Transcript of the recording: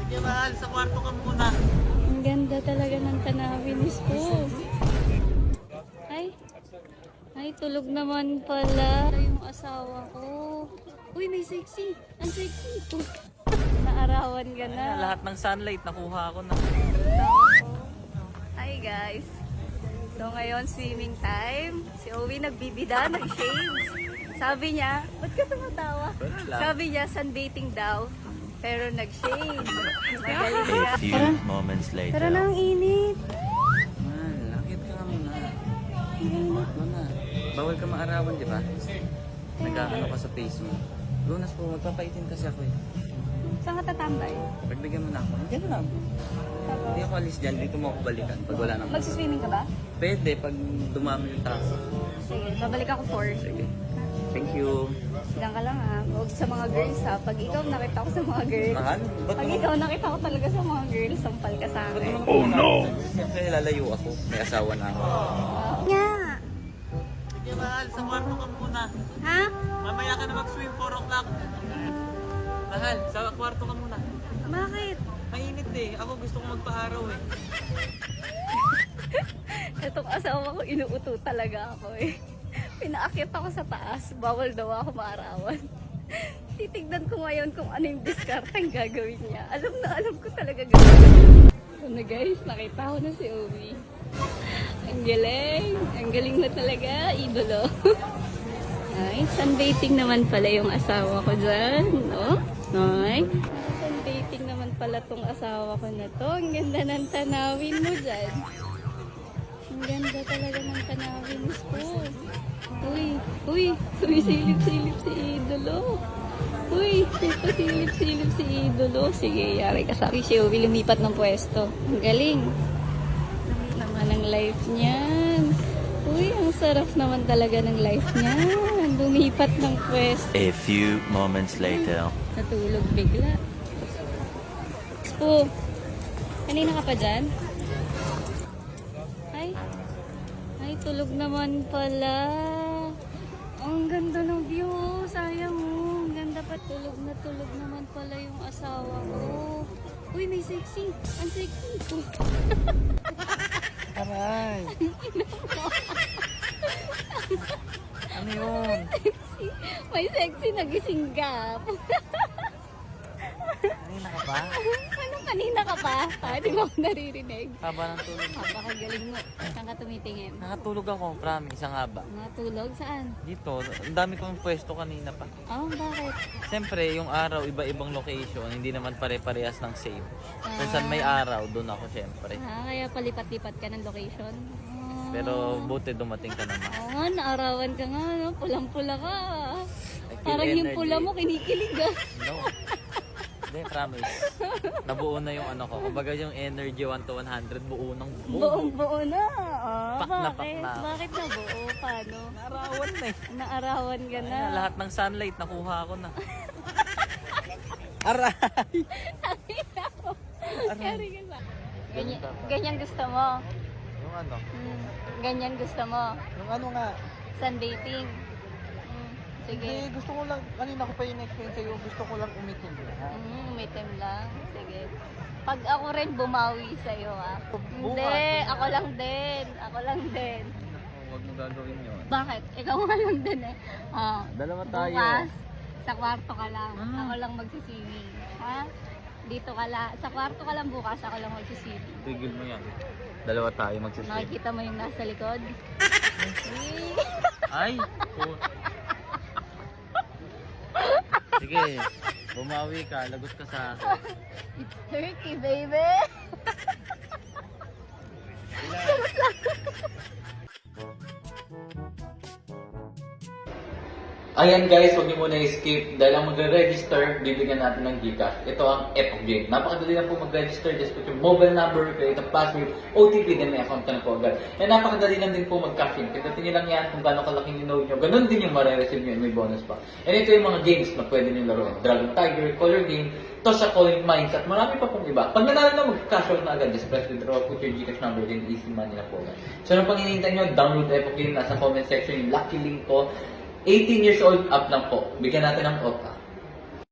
Sige mahal, sa kwarto ka muna. Ang ganda talaga ng tanawin ko. Ay, tulog naman pala yung asawa ko. Uy, may sexy. Ang sexy. Naarawan ka na. Ayan, lahat ng sunlight nakuha ko na. Hi guys. So ngayon, swimming time. Si Owie nagbibida, nag-shades. Sabi niya, ba't ka tumatawa? Sabi niya, sunbathing daw. Pero nag-shades. Magaling ka. A few moments later. Tara na, ang init. Man, lakit ka nga muna. Go na. Bawal ka maarawan, di ba? Nag-ano ka sa face mo. Lunas po, magpapaitin kasi ako eh. Saan ka tatambay? Pagdagan mo na ako. Diyan lang. Hindi ako alis dyan, dito mo ako balikan pag wala naman. Magsiswimming ka ba? Pwede, pag dumami yung taso. Sige, babalik ako 4. Sige. Thank you. Silang ka lang ha. Huwag sa mga girls ha. Pag ikaw nakita ko sa mga girls. Mahal? Ba't Pag naman? ikaw nakita ko talaga sa mga girls, sampal ka sa akin. Oh no! Siyempre lalayo ako. May asawa na ako. Nga! Sige mahal, sa kwarto ka muna. Ha? Mamaya ka na mag-swim 4 o'clock. Mahal, sa kwarto ka muna. Bakit? Mainit eh. Ako gusto ko magpa-araw eh. Itong asawa ko, inuuto talaga ako eh. Pinaakit ako sa taas, bawal daw ako maarawan. Titignan ko ngayon kung ano yung discarding gagawin niya. Alam ko talaga gagawin. So na guys, nakita ko na si Owie. Ang galing na talaga, idolo. Ay, sunbathing naman pala yung asawa ko dyan, no? Ay, sunbathing naman pala tong asawa ko na to. Ang ganda ng tanawin mo dyan. Ang ganda talaga ng tanawin ko. Uy, sumisilip-silip si idolo. Uy, pasilip-silip si idolo. Sige, yari ka sa akin si Owie, lumipat ng pwesto. Ang galing. Naman ang life niyan. Uy, ang sarap naman talaga ng life niyan. Lumipat ng pwesto. A few moments later. Natulog bigla. Oh, kanina ka pa dyan? Ay, tulog naman pala. Ang ganda ng view. Sayang mo. Ang ganda pa. Tulog naman pala yung asawa ko. Uy, may sexy. Ang sexy ko. Aray! Ano yun? May sexy na gising ka. Kanina ka ba? Anong kanina ka pa? Di mo ako naririnig. Haba ng tulog. Napakagaling mo. Saan ka tumitingin? Nakatulog ako, promise, ang haba. Natulog? Saan? Dito, ang dami kong pwesto kanina pa. Oh, bakit? Siyempre, yung araw, iba-ibang location, hindi naman pare-parehas ng same. Kung saan may araw, doon ako siyempre. Kaya palipat-lipat ka ng location? Pero buti dumating ka naman. Oo, naarawan ka nga, no? Pulang-pula ka. I feel Parang yung energy. pula mo, kinikilig ah. No. Hindi, promise. Nabuo na yung ano ko. Kumbaga yung energy 1 to 100, buo ng buo. Buong-buo na. Pak na pak Bakit? na. Bakit na buo? Paano? Naarawan na eh. Naarawan ka na. Ayan, lahat ng sunlight nakuha ko na. Aray! Kari ka sa. Ganyan gusto mo. Yung ano? Ganyan gusto mo. Yung ano nga? Sunbathing. Sige. Hindi, gusto ko lang, kanina ko pa yung explain sa'yo, gusto ko lang umitin. Umitim lang. Sige. Pag ako rin bumawi sa'yo ah. Bukas. Hindi, ako lang din. Ako lang din. Huwag mo gagawin yun. Bakit? Ikaw nga lang din eh. Oh, Dalawa tayo. bukas, sa kwarto ka lang. Ano? Ako lang magsiswimming. Ha? Dito ka lang. Sa kwarto ka lang bukas, ako lang magsiswimming. Tigil mo yan. Dalawa tayo magsisip. Nakikita mo yung nasa likod? Ay! Sige, bumawi ka, lagot ka sa akin. It's turkey, baby! Ayan guys, huwag niyo muna i-skip dahil ang magre-register, bibigyan natin ng Gcash. Ito ang Epoch Game. Napakadali lang po mag-register. Just put your mobile number, create a password, OTP, then may account ka na po agad. And napakadali lang din po mag-cash in. Pindutin niyo lang yan kung gaano kalaki yung node nyo. Ganun din yung marireceive nyo and may bonus pa. And ito yung mga games na pwede nyo laruin. Dragon Tiger, Color Game, Toss a Coin, Mines, at marami pa pong iba. Pag nanalo na, mag-cash out na agad. Just press withdraw, put your Gcash number, then easy money na po. So, anong pang hinihintay nyo, download Epoch Game. Nasa comment section yung lucky link ko. 18 years old up lang po. Bigyan natin ng OTA.